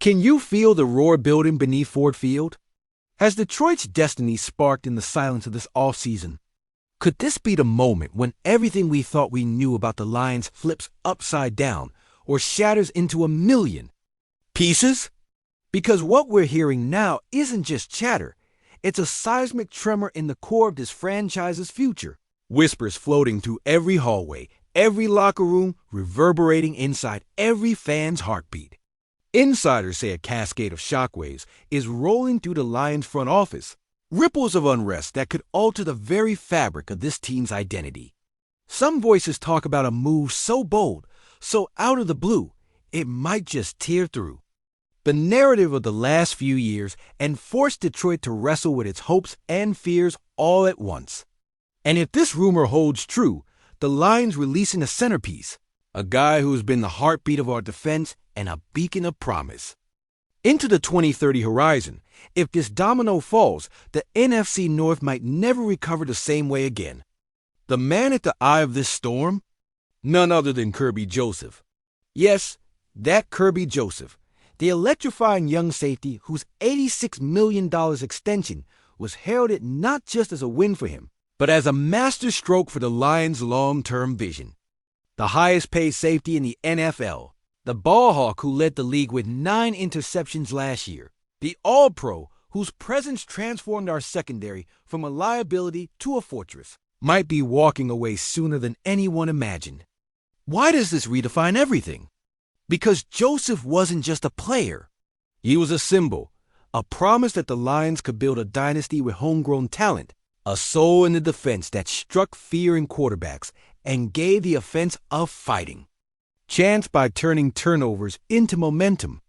Can you feel the roar building beneath Ford Field? Has Detroit's destiny sparked in the silence of this offseason? Could this be the moment when everything we thought we knew about the Lions flips upside down or shatters into a million pieces? Because what we're hearing now isn't just chatter. It's a seismic tremor in the core of this franchise's future. Whispers floating through every hallway, every locker room, reverberating inside every fan's heartbeat. Insiders say a cascade of shockwaves is rolling through the Lions front office, ripples of unrest that could alter the very fabric of this team's identity. Some voices talk about a move so bold, so out of the blue, it might just tear through the narrative of the last few years and force Detroit to wrestle with its hopes and fears all at once. And if this rumor holds true, the Lions releasing a centerpiece, a guy who's been the heartbeat of our defense and a beacon of promise. Into the 2030 horizon, if this domino falls, the NFC North might never recover the same way again. The man at the eye of this storm? None other than Kirby Joseph. Yes, that Kirby Joseph, the electrifying young safety whose $86 million extension was heralded not just as a win for him, but as a masterstroke for the Lions' long-term vision. The highest-paid safety in the NFL, the ball hawk who led the league with 9 interceptions last year, the all-pro whose presence transformed our secondary from a liability to a fortress, might be walking away sooner than anyone imagined. Why does this redefine everything? Because Joseph wasn't just a player. He was a symbol, a promise that the Lions could build a dynasty with homegrown talent, a soul in the defense that struck fear in quarterbacks and gave the offense a fighting chance by turning turnovers into momentum.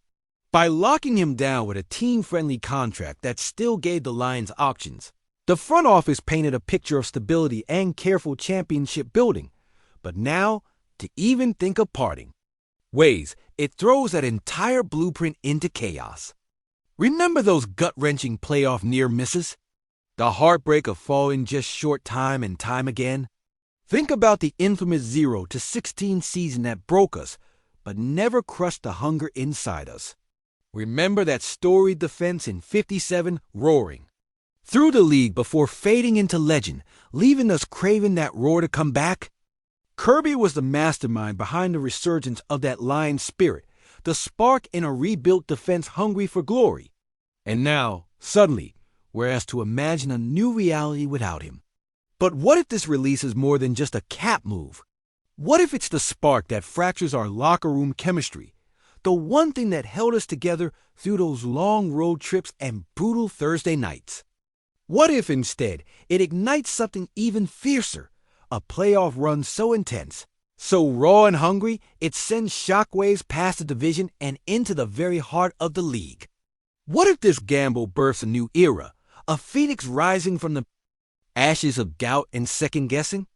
By locking him down with a team-friendly contract that still gave the Lions options, the front office painted a picture of stability and careful championship building. But now, to even think of parting ways, it throws that entire blueprint into chaos. Remember those gut-wrenching playoff near misses? The heartbreak of falling just short time and time again? Think about the infamous 0-16 season that broke us, but never crushed the hunger inside us. Remember that storied defense in '57 roaring through the league before fading into legend, leaving us craving that roar to come back? Kirby was the mastermind behind the resurgence of that Lion spirit, the spark in a rebuilt defense hungry for glory. And now, suddenly, we're asked to imagine a new reality without him. But what if this release is more than just a cap move? What if it's the spark that fractures our locker room chemistry, the one thing that held us together through those long road trips and brutal Thursday nights? What if instead it ignites something even fiercer, a playoff run so intense, so raw and hungry, it sends shockwaves past the division and into the very heart of the league? What if this gamble births a new era, a phoenix rising from the ashes of doubt and second-guessing?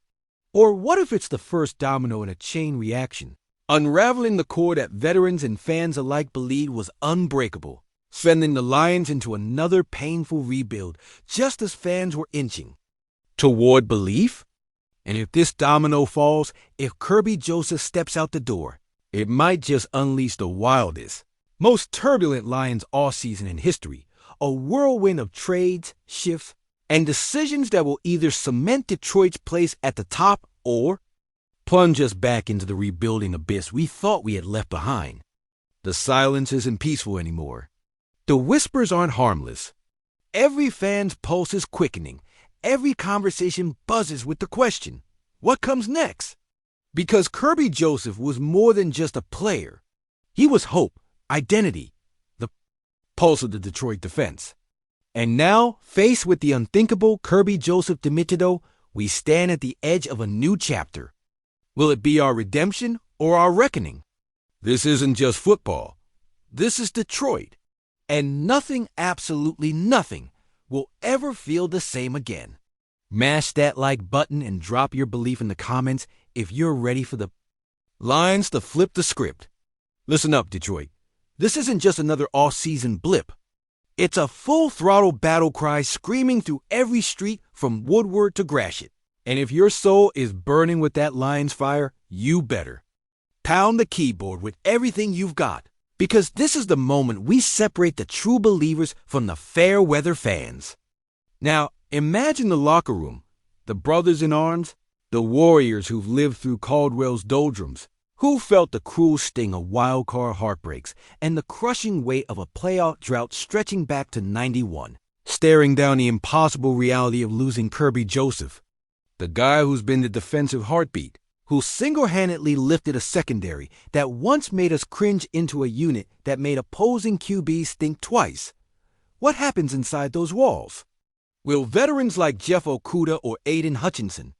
Or what if it's the first domino in a chain reaction, unraveling the cord that veterans and fans alike believed was unbreakable, sending the Lions into another painful rebuild just as fans were inching toward belief? And if this domino falls, if Kirby Joseph steps out the door, it might just unleash the wildest, most turbulent Lions offseason in history, a whirlwind of trades, shifts, and decisions that will either cement Detroit's place at the top or plunge us back into the rebuilding abyss we thought we had left behind. The silence isn't peaceful anymore. The whispers aren't harmless. Every fan's pulse is quickening. Every conversation buzzes with the question, what comes next? Because Kirby Joseph was more than just a player. He was hope, identity, the pulse of the Detroit defense. And now, faced with the unthinkable Kirby Joseph Dimitido, we stand at the edge of a new chapter. Will it be our redemption or our reckoning? This isn't just football. This is Detroit. And nothing, absolutely nothing, will ever feel the same again. Mash that like button and drop your belief in the comments if you're ready for the Lions to flip the script. Listen up, Detroit. This isn't just another off-season blip. It's a full-throttle battle cry screaming through every street from Woodward to Gratiot. And if your soul is burning with that Lions fire, you better pound the keyboard with everything you've got. Because this is the moment we separate the true believers from the fair weather fans. Now, imagine the locker room, the brothers in arms, the warriors who've lived through Caldwell's doldrums, who felt the cruel sting of wild-card heartbreaks and the crushing weight of a playoff drought stretching back to '91, staring down the impossible reality of losing Kirby Joseph, the guy who's been the defensive heartbeat, who single-handedly lifted a secondary that once made us cringe into a unit that made opposing QBs think twice. What happens inside those walls? Will veterans like Jeff Okudah or Aiden Hutchinson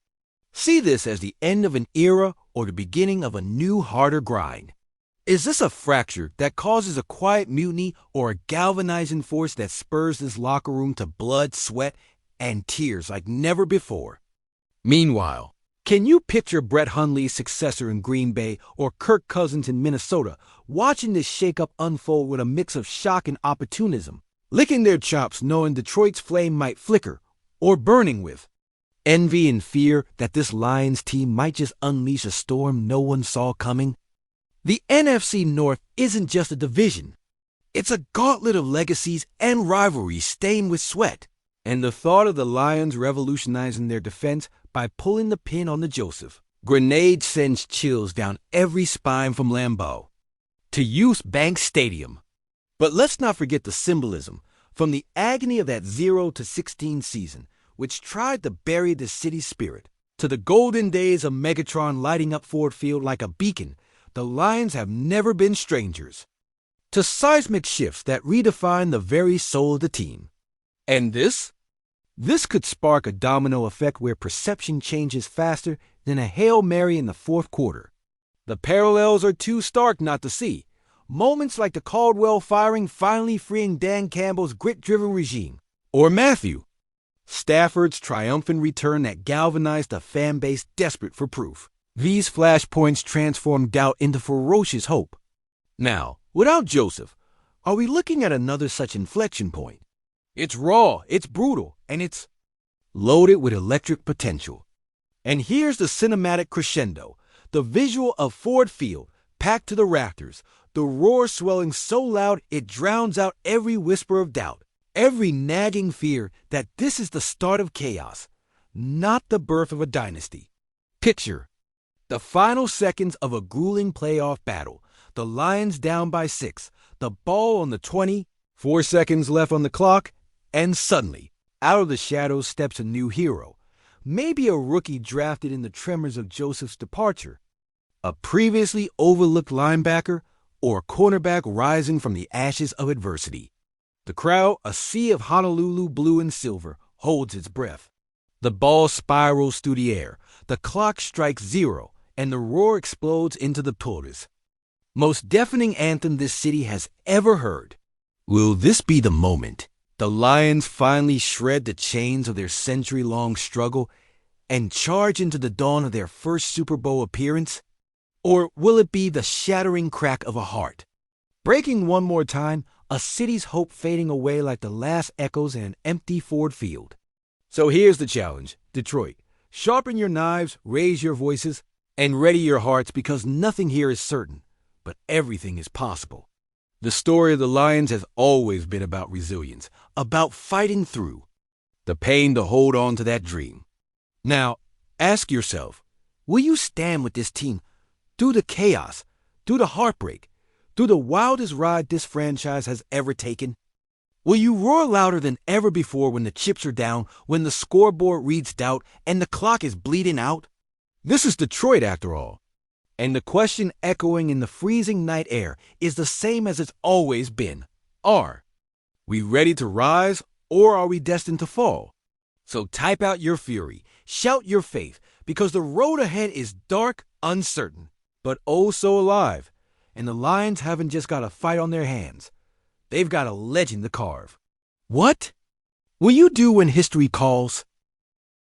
see this as the end of an era or the beginning of a new, harder grind? Is this a fracture that causes a quiet mutiny or a galvanizing force that spurs this locker room to blood, sweat, and tears like never before? Meanwhile, can you picture Brett Hundley's successor in Green Bay or Kirk Cousins in Minnesota watching this shakeup unfold with a mix of shock and opportunism, licking their chops knowing Detroit's flame might flicker, or burning with envy and fear that this Lions team might just unleash a storm no one saw coming? The NFC North isn't just a division. It's a gauntlet of legacies and rivalries stained with sweat. And the thought of the Lions revolutionizing their defense by pulling the pin on the Joseph grenade sends chills down every spine from Lambeau to Use Bank Stadium. But let's not forget the symbolism from the agony of that 0-16 season, which tried to bury the city's spirit, to the golden days of Megatron lighting up Ford Field like a beacon. The Lions have never been strangers to seismic shifts that redefine the very soul of the team. And this could spark a domino effect where perception changes faster than a Hail Mary in the fourth quarter. The parallels are too stark not to see. Moments like the Caldwell firing finally freeing Dan Campbell's grit-driven regime, or Matthew Stafford's triumphant return that galvanized a fan base desperate for proof. These flashpoints transform doubt into ferocious hope. Now, without Joseph, are we looking at another such inflection point? It's raw, it's brutal, and it's loaded with electric potential. And here's the cinematic crescendo, the visual of Ford Field, packed to the rafters, the roar swelling so loud it drowns out every whisper of doubt, every nagging fear that this is the start of chaos, not the birth of a dynasty. Picture the final seconds of a grueling playoff battle, the Lions down by 6, the ball on the 20, 4 seconds left on the clock, and suddenly, out of the shadows steps a new hero, maybe a rookie drafted in the tremors of Joseph's departure, a previously overlooked linebacker, or a cornerback rising from the ashes of adversity. The crowd, a sea of Honolulu blue and silver, holds its breath. The ball spirals through the air, the clock strikes 0, and the roar explodes into the pulpits. Most deafening anthem this city has ever heard. Will this be the moment the Lions finally shred the chains of their century-long struggle and charge into the dawn of their first Super Bowl appearance? Or will it be the shattering crack of a heart, breaking one more time, a city's hope fading away like the last echoes in an empty Ford Field? So here's the challenge, Detroit. Sharpen your knives, raise your voices, and ready your hearts, because nothing here is certain, but everything is possible. The story of the Lions has always been about resilience, about fighting through the pain to hold on to that dream. Now, ask yourself, will you stand with this team through the chaos, through the heartbreak, through the wildest ride this franchise has ever taken? Will you roar louder than ever before when the chips are down, when the scoreboard reads doubt, and the clock is bleeding out? This is Detroit, after all. And the question echoing in the freezing night air is the same as it's always been. Are we ready to rise, or are we destined to fall? So type out your fury, shout your faith, because the road ahead is dark, uncertain, but oh so alive. And the Lions haven't just got a fight on their hands. They've got a legend to carve. What will you do when history calls?